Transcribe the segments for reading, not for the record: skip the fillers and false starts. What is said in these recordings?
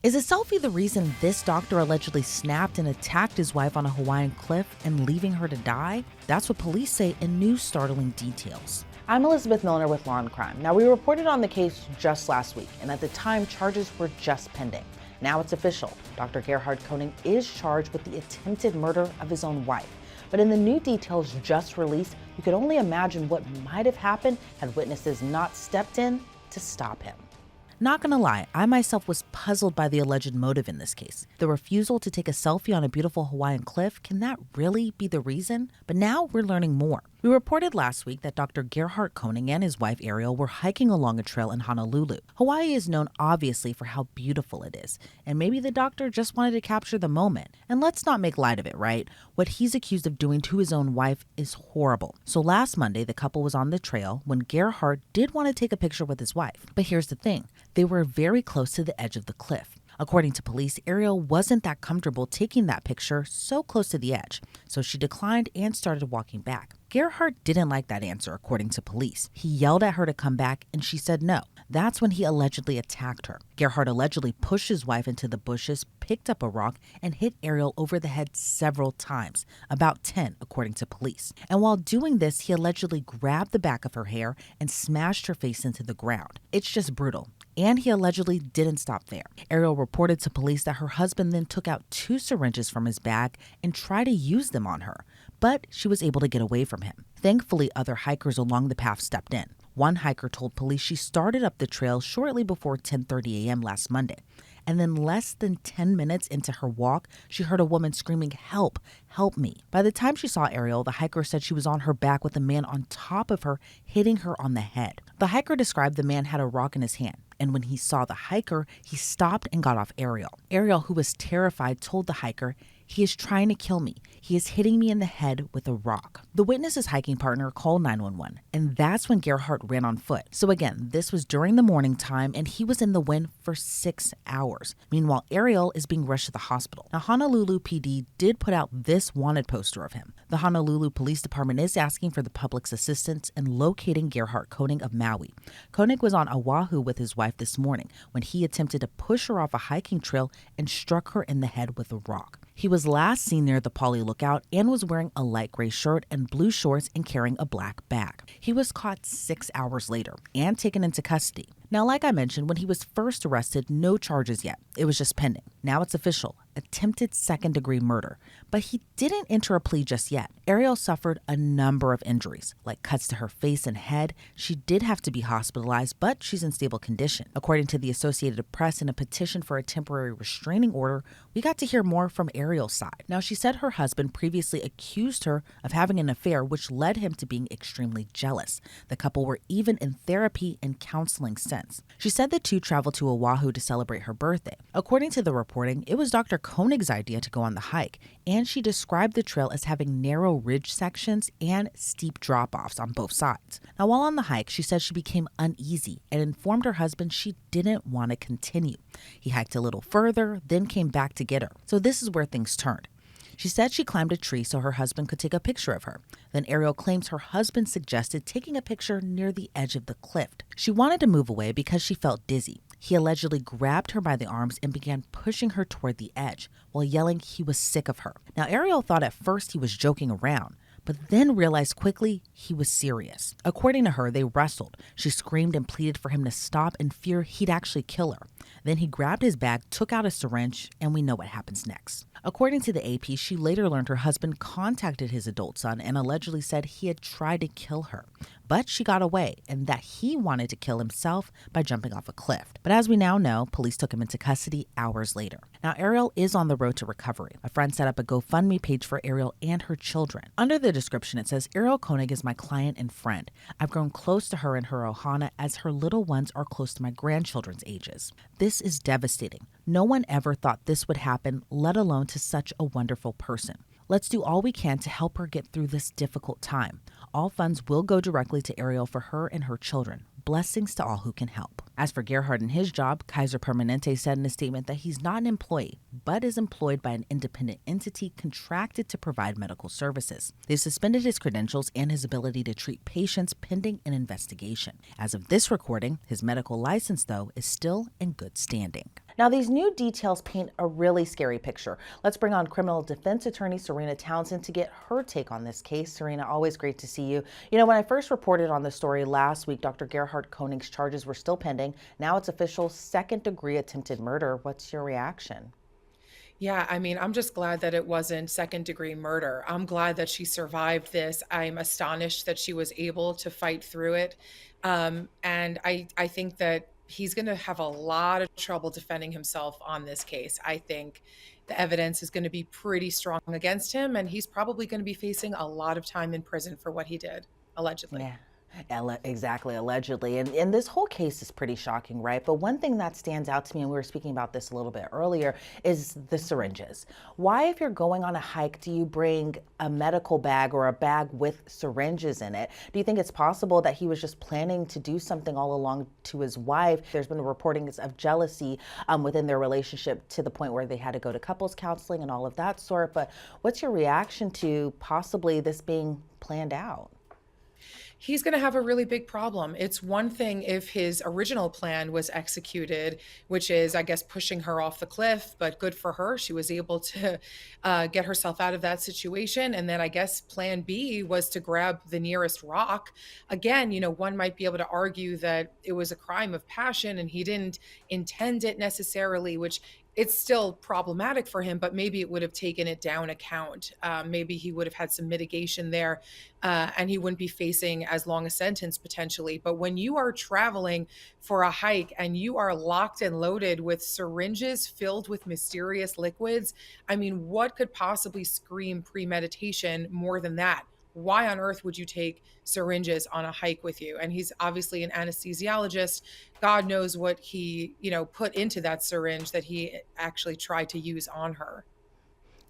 Is a selfie the reason this doctor allegedly snapped and attacked his wife on a Hawaiian cliff and leaving her to die? That's what police say in new startling details. I'm Elizabeth Millner with Law&Crime. Now, we reported on the case just last week, and at the time, charges were just pending. Now it's official. Dr. Gerhardt Konig is charged with the attempted murder of his own wife. But in the new details just released, you could only imagine what might have happened had witnesses not stepped in to stop him. Not gonna lie, I myself was puzzled by the alleged motive in this case. The refusal to take a selfie on a beautiful Hawaiian cliff, can that really be the reason? But now we're learning more. We reported last week that Dr. Gerhardt Konig and his wife Ariel were hiking along a trail in Honolulu. Hawaii is known obviously for how beautiful it is, and maybe the doctor just wanted to capture the moment. And let's not make light of it, right? What he's accused of doing to his own wife is horrible. So last Monday, the couple was on the trail when Gerhardt did want to take a picture with his wife. But here's the thing, they were very close to the edge of the cliff. According to police, Ariel wasn't that comfortable taking that picture so close to the edge, so she declined and started walking back. Gerhardt didn't like that answer, according to police. He yelled at her to come back, and she said no. That's when he allegedly attacked her. Gerhardt allegedly pushed his wife into the bushes, picked up a rock, and hit Ariel over the head several times, about 10, according to police. And while doing this, he allegedly grabbed the back of her hair and smashed her face into the ground. It's just brutal. And he allegedly didn't stop there. Ariel reported to police that her husband then took out 2 syringes from his bag and tried to use them on her, but she was able to get away from him. Thankfully, other hikers along the path stepped in. One hiker told police she started up the trail shortly before 10:30 a.m. last Monday. And then less than 10 minutes into her walk, she heard a woman screaming, "Help, help me." By the time she saw Ariel, the hiker said she was on her back with a man on top of her, hitting her on the head. The hiker described the man had a rock in his hand, and when he saw the hiker, he stopped and got off Ariel. Ariel, who was terrified, told the hiker, "He is trying to kill me. He is hitting me in the head with a rock." The witness's hiking partner called 911, and that's when Gerhardt ran on foot. So again, this was during the morning time, and he was in the wind for 6 hours. Meanwhile, Ariel is being rushed to the hospital. Now, Honolulu PD did put out this wanted poster of him. The Honolulu Police Department is asking for the public's assistance in locating Gerhardt Konig of Maui. Konig was on Oahu with his wife this morning when he attempted to push her off a hiking trail and struck her in the head with a rock. He was last seen near the Pali Lookout and was wearing a light gray shirt and blue shorts and carrying a black bag. He was caught 6 hours later and taken into custody. Now, like I mentioned, when he was first arrested, no charges yet. It was just pending. Now it's official. Attempted second-degree murder. But he didn't enter a plea just yet. Ariel suffered a number of injuries, like cuts to her face and head. She did have to be hospitalized, but she's in stable condition. According to the Associated Press, in a petition for a temporary restraining order, we got to hear more from Ariel's side. Now, she said her husband previously accused her of having an affair, which led him to being extremely jealous. The couple were even in therapy and counseling since. She said the two traveled to Oahu to celebrate her birthday. According to the reporting, it was Dr. Konig's idea to go on the hike, and she described the trail as having narrow ridge sections and steep drop-offs on both sides. Now, while on the hike, she said she became uneasy and informed her husband she didn't want to continue. He hiked a little further, then came back to get her. So this is where things turned. She said she climbed a tree so her husband could take a picture of her. Then Ariel claims her husband suggested taking a picture near the edge of the cliff. She wanted to move away because she felt dizzy. He allegedly grabbed her by the arms and began pushing her toward the edge while yelling he was sick of her. Now, Ariel thought at first he was joking around, but then realized quickly he was serious. According to her, they wrestled. She screamed and pleaded for him to stop in fear he'd actually kill her. Then he grabbed his bag, took out a syringe, and we know what happens next. According to the AP, she later learned her husband contacted his adult son and allegedly said he had tried to kill her. But she got away and that he wanted to kill himself by jumping off a cliff. But as we now know, police took him into custody hours later. Now, Ariel is on the road to recovery. A friend set up a GoFundMe page for Ariel and her children. Under the description, it says, "Ariel Konig is my client and friend. I've grown close to her and her ohana as her little ones are close to my grandchildren's ages. This is devastating. No one ever thought this would happen, let alone to such a wonderful person. Let's do all we can to help her get through this difficult time. All funds will go directly to Ariel for her and her children. Blessings to all who can help." As for Gerhardt and his job, Kaiser Permanente said in a statement that he's not an employee, but is employed by an independent entity contracted to provide medical services. They've suspended his credentials and his ability to treat patients pending an investigation. As of this recording, his medical license, though, is still in good standing. Now, these new details paint a really scary picture. Let's bring on criminal defense attorney Serena Townsend to get her take on this case. Serena, always great to see you. When I first reported on the story last week, Dr. Gerhardt Konig's charges were still pending. Now it's official second-degree attempted murder. What's your reaction? Yeah, I mean, I'm just glad that it wasn't second degree murder. I'm glad that she survived this. I'm astonished that she was able to fight through it. And I think that he's going to have a lot of trouble defending himself on this case. I think the evidence is going to be pretty strong against him, and he's probably going to be facing a lot of time in prison for what he did, allegedly. Yeah. Exactly, allegedly. And this whole case is pretty shocking, right? But one thing that stands out to me, and we were speaking about this a little bit earlier, is the syringes. Why, if you're going on a hike, do you bring a medical bag or a bag with syringes in it? Do you think it's possible that he was just planning to do something all along to his wife? There's been reportings of jealousy within their relationship to the point where they had to go to couples counseling and all of that sort. But what's your reaction to possibly this being planned out? He's going to have a really big problem. It's one thing if his original plan was executed, which is, I guess, pushing her off the cliff, but good for her. She was able to get herself out of that situation. And then I guess plan B was to grab the nearest rock. Again, one might be able to argue that it was a crime of passion and he didn't intend it necessarily, which it's still problematic for him, but maybe it would have taken it down a count. Maybe he would have had some mitigation there, and he wouldn't be facing as long a sentence potentially. But when you are traveling for a hike and you are locked and loaded with syringes filled with mysterious liquids, I mean, what could possibly scream premeditation more than that? Why on earth would you take syringes on a hike with you? And he's obviously an anesthesiologist. God knows what he, put into that syringe that he actually tried to use on her.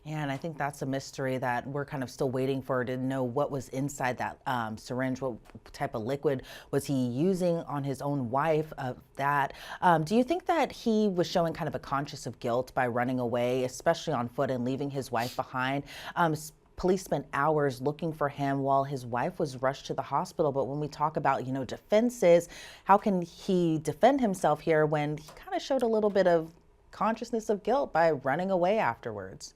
Yeah, and I think that's a mystery that we're kind of still waiting for to know what was inside that syringe. What type of liquid was he using on his own wife? Do you think that he was showing kind of a conscience of guilt by running away, especially on foot, and leaving his wife behind? Police spent hours looking for him while his wife was rushed to the hospital. But when we talk about, defenses, how can he defend himself here when he kind of showed a little bit of consciousness of guilt by running away afterwards?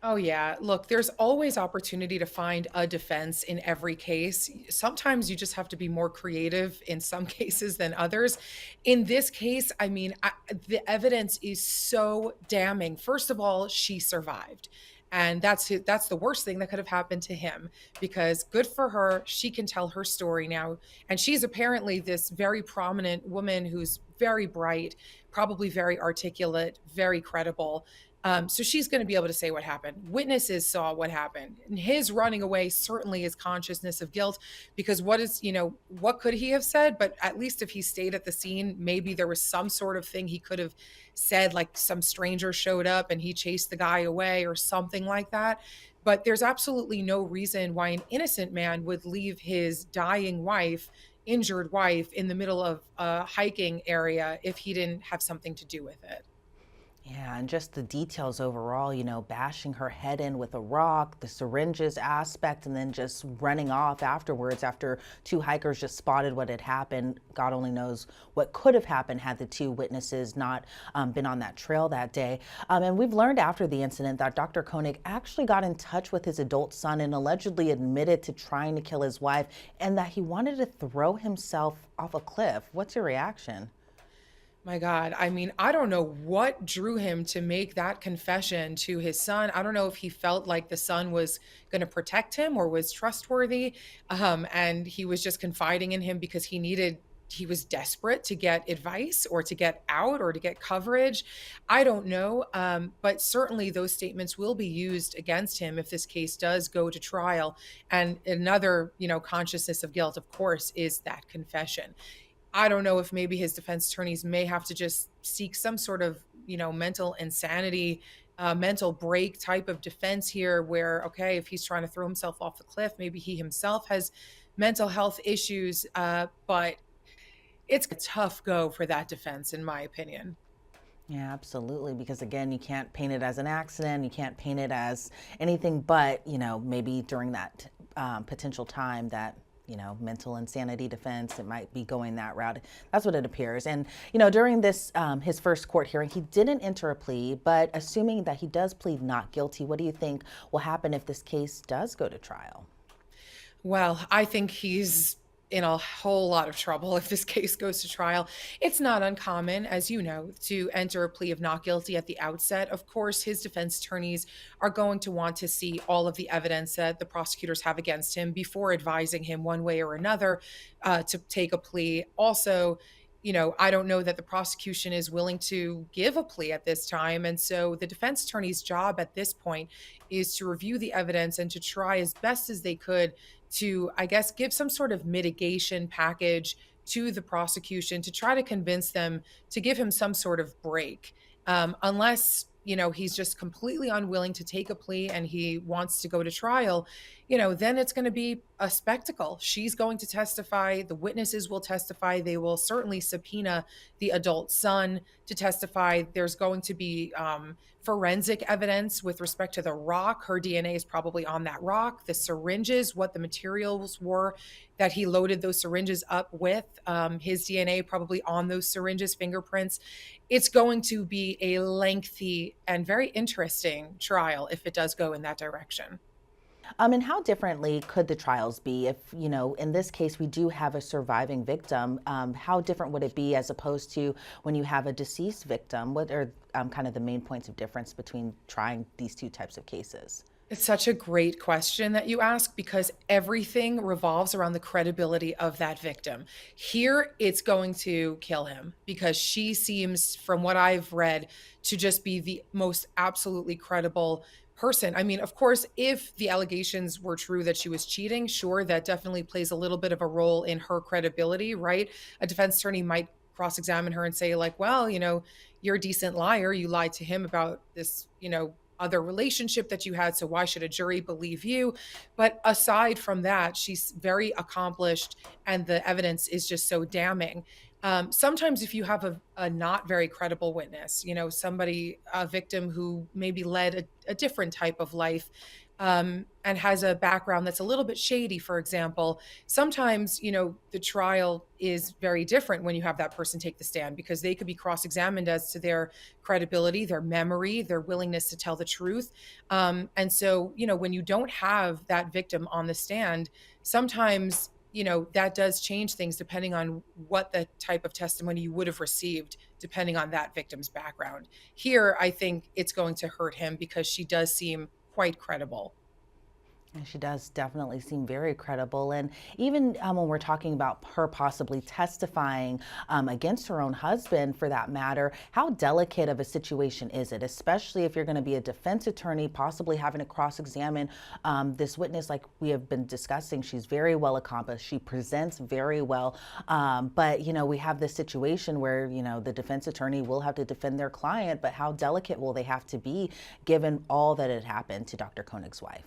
Oh, yeah. Look, there's always opportunity to find a defense in every case. Sometimes you just have to be more creative in some cases than others. In this case, I mean, the evidence is so damning. First of all, she survived. And that's the worst thing that could have happened to him because good for her. She can tell her story now. And she's apparently this very prominent woman who's very bright, probably very articulate, very credible. So she's going to be able to say what happened. Witnesses saw what happened. And his running away certainly is consciousness of guilt because what could he have said? But at least if he stayed at the scene, maybe there was some sort of thing he could have said, like some stranger showed up and he chased the guy away or something like that. But there's absolutely no reason why an innocent man would leave his dying wife, injured wife, in the middle of a hiking area if he didn't have something to do with it. Yeah, and just the details overall, bashing her head in with a rock, the syringes aspect, and then just running off afterwards after two hikers just spotted what had happened. God only knows what could have happened had the two witnesses not been on that trail that day. And we've learned after the incident that Dr. Koenig actually got in touch with his adult son and allegedly admitted to trying to kill his wife and that he wanted to throw himself off a cliff. What's your reaction? My God. I mean, I don't know what drew him to make that confession to his son. I don't know if he felt like the son was going to protect him or was trustworthy. And he was just confiding in him because he was desperate to get advice or to get out or to get coverage. I don't know. But certainly those statements will be used against him if this case does go to trial. And another, consciousness of guilt, of course, is that confession. I don't know if maybe his defense attorneys may have to just seek some sort of, mental insanity, mental break type of defense here where, okay, if he's trying to throw himself off the cliff, maybe he himself has mental health issues. But it's a tough go for that defense, in my opinion. Yeah, absolutely. Because again, you can't paint it as an accident. You can't paint it as anything but, maybe during that potential time that mental insanity defense. It might be going that route. That's what it appears. And, during this, his first court hearing, he didn't enter a plea, but assuming that he does plead not guilty, what do you think will happen if this case does go to trial? Well, I think he's in a whole lot of trouble if this case goes to trial. It's not uncommon, as you know, to enter a plea of not guilty at the outset. Of course, his defense attorneys are going to want to see all of the evidence that the prosecutors have against him before advising him one way or another to take a plea. Also, I don't know that the prosecution is willing to give a plea at this time. And so the defense attorney's job at this point is to review the evidence and to try as best as they could to, I guess, give some sort of mitigation package to the prosecution to try to convince them to give him some sort of break. Unless, he's just completely unwilling to take a plea and he wants to go to trial, then it's going to be a spectacle. She's going to testify. The witnesses will testify. They will certainly subpoena the adult son to testify. There's going to be forensic evidence with respect to the rock. Her DNA is probably on that rock. The syringes, what the materials were that he loaded those syringes up with, his DNA probably on those syringes, fingerprints. It's going to be a lengthy and very interesting trial if it does go in that direction. And how differently could the trials be if, in this case, we do have a surviving victim? How different would it be as opposed to when you have a deceased victim? What are kind of the main points of difference between trying these two types of cases? It's such a great question that you ask because everything revolves around the credibility of that victim. Here, it's going to kill him because she seems, from what I've read, to just be the most absolutely credible person. I mean, of course, if the allegations were true that she was cheating, sure, that definitely plays a little bit of a role in her credibility, right? A defense attorney might cross examine her and say, like, well, you're a decent liar. You lied to him about this, other relationship that you had. So why should a jury believe you? But aside from that, she's very accomplished and the evidence is just so damning. Sometimes if you have a not very credible witness, somebody, a victim who maybe led a different type of life, and has a background that's a little bit shady, for example, sometimes, the trial is very different when you have that person take the stand because they could be cross-examined as to their credibility, their memory, their willingness to tell the truth. And so, when you don't have that victim on the stand, sometimes, that does change things depending on what the type of testimony you would have received, depending on that victim's background. Here, I think it's going to hurt him because she does seem quite credible. And she does definitely seem very credible. And even when we're talking about her possibly testifying against her own husband, for that matter, how delicate of a situation is it, especially if you're going to be a defense attorney, possibly having to cross examine this witness like we have been discussing? She's very well accomplished. She presents very well. But, we have this situation where, the defense attorney will have to defend their client. But how delicate will they have to be given all that had happened to Dr. Konig's wife?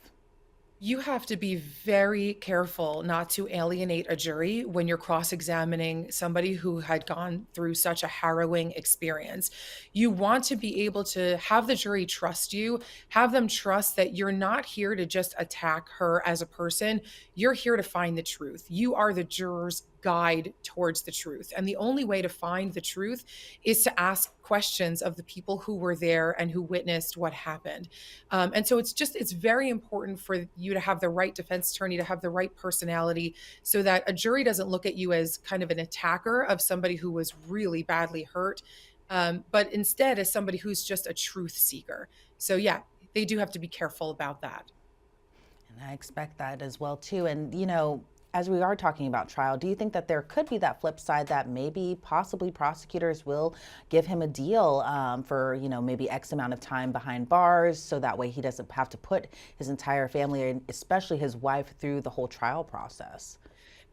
You have to be very careful not to alienate a jury when you're cross examining somebody who had gone through such a harrowing experience. You want to be able to have the jury trust you, have them trust that you're not here to just attack her as a person. You're here to find the truth. You are the juror's guide towards the truth. And the only way to find the truth is to ask questions of the people who were there and who witnessed what happened. And so it's very important for you to have the right defense attorney, to have the right personality so that a jury doesn't look at you as kind of an attacker of somebody who was really badly hurt, but instead as somebody who's just a truth seeker. So yeah, they do have to be careful about that. And I expect that as well too. And as we are talking about trial, do you think that there could be that flip side that maybe possibly prosecutors will give him a deal for maybe X amount of time behind bars, so that way he doesn't have to put his entire family and especially his wife through the whole trial process?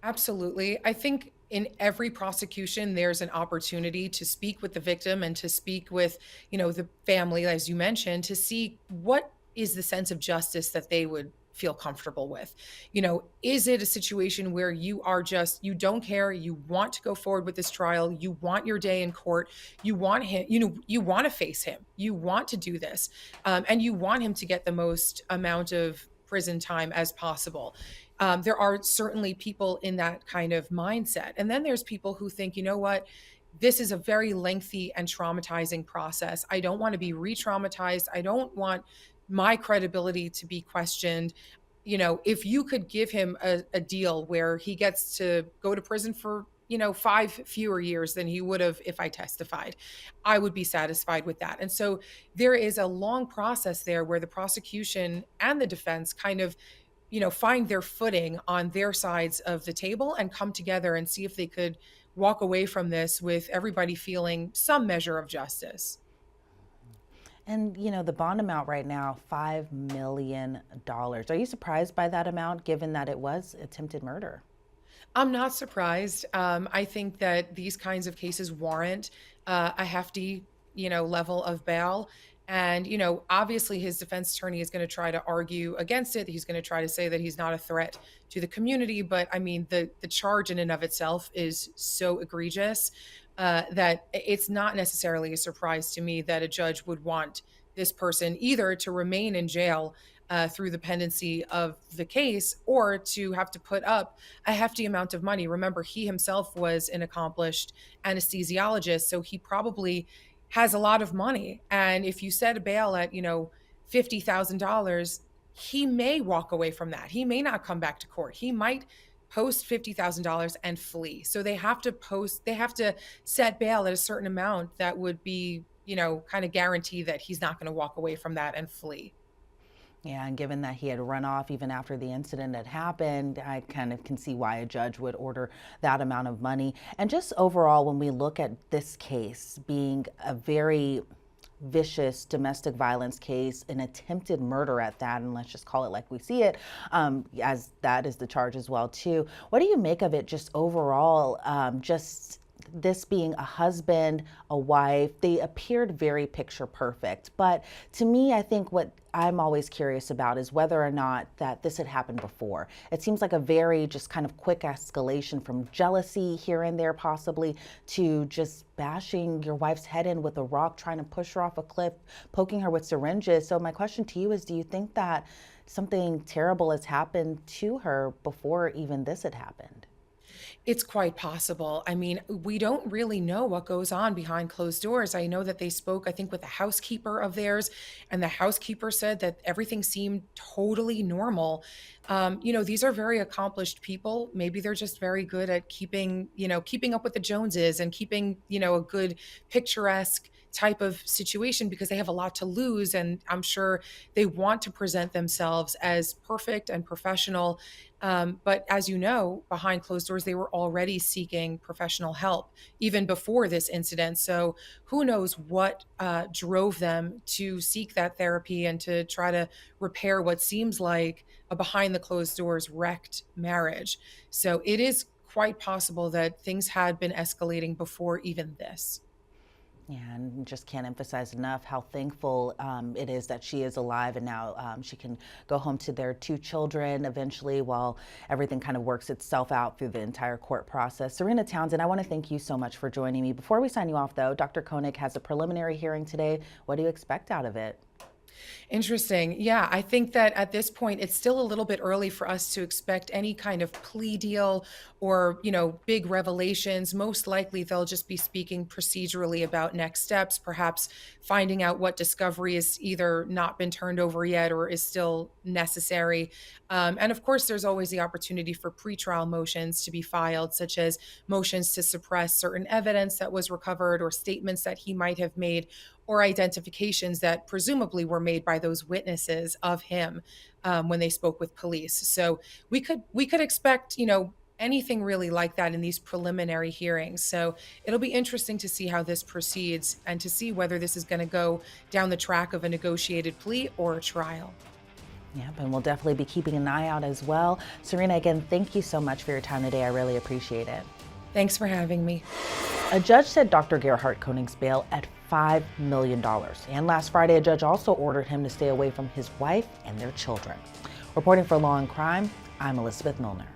Absolutely. I think in every prosecution, there's an opportunity to speak with the victim and to speak with, the family, as you mentioned, to see what is the sense of justice that they would feel comfortable with. Is it a situation where you don't care, you want to go forward with this trial, you want your day in court, you want him, you want to face him, you want to do this, and you want him to get the most amount of prison time as possible. There are certainly people in that kind of mindset. And then there's people who think, you know what? This is a very lengthy and traumatizing process. I don't want to be re traumatized. I don't want my credibility to be questioned. If you could give him a deal where he gets to go to prison for, 5 fewer years than he would have if I testified, I would be satisfied with that. And so there is a long process there where the prosecution and the defense kind of, find their footing on their sides of the table and come together and see if they could walk away from this with everybody feeling some measure of justice. And the bond amount right now, $5 million. Are you surprised by that amount, given that it was attempted murder? I'm not surprised. I think that these kinds of cases warrant a hefty, level of bail. And, obviously his defense attorney is going to try to argue against it. He's going to try to say that he's not a threat to the community. But I mean, the charge in and of itself is so egregious that it's not necessarily a surprise to me that a judge would want this person either to remain in jail through the pendency of the case, or to have to put up a hefty amount of money. Remember, he himself was an accomplished anesthesiologist, so he probably has a lot of money. And if you set a bail at, $50,000, he may walk away from that. He may not come back to court. He might post $50,000 and flee. So they have to set bail at a certain amount that would be, kind of guarantee that he's not going to walk away from that and flee. Yeah, and given that he had run off even after the incident had happened, I kind of can see why a judge would order that amount of money. And just overall, when we look at this case being a very vicious domestic violence case, an attempted murder at that, and let's just call it like we see it, as that is the charge as well too. What do you make of it just overall, just this being a husband, a wife? They appeared very picture perfect. But to me, I think what I'm always curious about is whether or not that this had happened before. It seems like a very just kind of quick escalation from jealousy here and there possibly to just bashing your wife's head in with a rock, trying to push her off a cliff, poking her with syringes. So my question to you is, do you think that something terrible has happened to her before even this had happened? It's quite possible. I mean, we don't really know what goes on behind closed doors. I know that they spoke, I think, with the housekeeper of theirs, and the housekeeper said that everything seemed totally normal. These are very accomplished people. Maybe they're just very good at keeping up with the Joneses and keeping, a good picturesque type of situation because they have a lot to lose. And I'm sure they want to present themselves as perfect and professional. But as you know, behind closed doors, they were already seeking professional help even before this incident. So who knows what drove them to seek that therapy and to try to repair what seems like a behind the closed doors wrecked marriage. So it is quite possible that things had been escalating before even this. Yeah, and just can't emphasize enough how thankful it is that she is alive, and now she can go home to their two children eventually while everything kind of works itself out through the entire court process. Serena Townsend, I want to thank you so much for joining me. Before we sign you off, though, Dr. Konig has a preliminary hearing today. What do you expect out of it? Interesting. Yeah, I think that at this point, it's still a little bit early for us to expect any kind of plea deal or, big revelations. Most likely, they'll just be speaking procedurally about next steps, perhaps finding out what discovery is either not been turned over yet or is still necessary. And of course, there's always the opportunity for pretrial motions to be filed, such as motions to suppress certain evidence that was recovered or statements that he might have made or identifications that presumably were made by those witnesses of him when they spoke with police. So we could expect, anything really like that in these preliminary hearings. So it'll be interesting to see how this proceeds and to see whether this is going to go down the track of a negotiated plea or a trial. Yep, and we'll definitely be keeping an eye out as well. Serena, again, thank you so much for your time today. I really appreciate it. Thanks for having me. A judge set Dr. Gerhardt Konig's bail at $5 million. And last Friday, a judge also ordered him to stay away from his wife and their children. Reporting for Law and Crime, I'm Elizabeth Millner.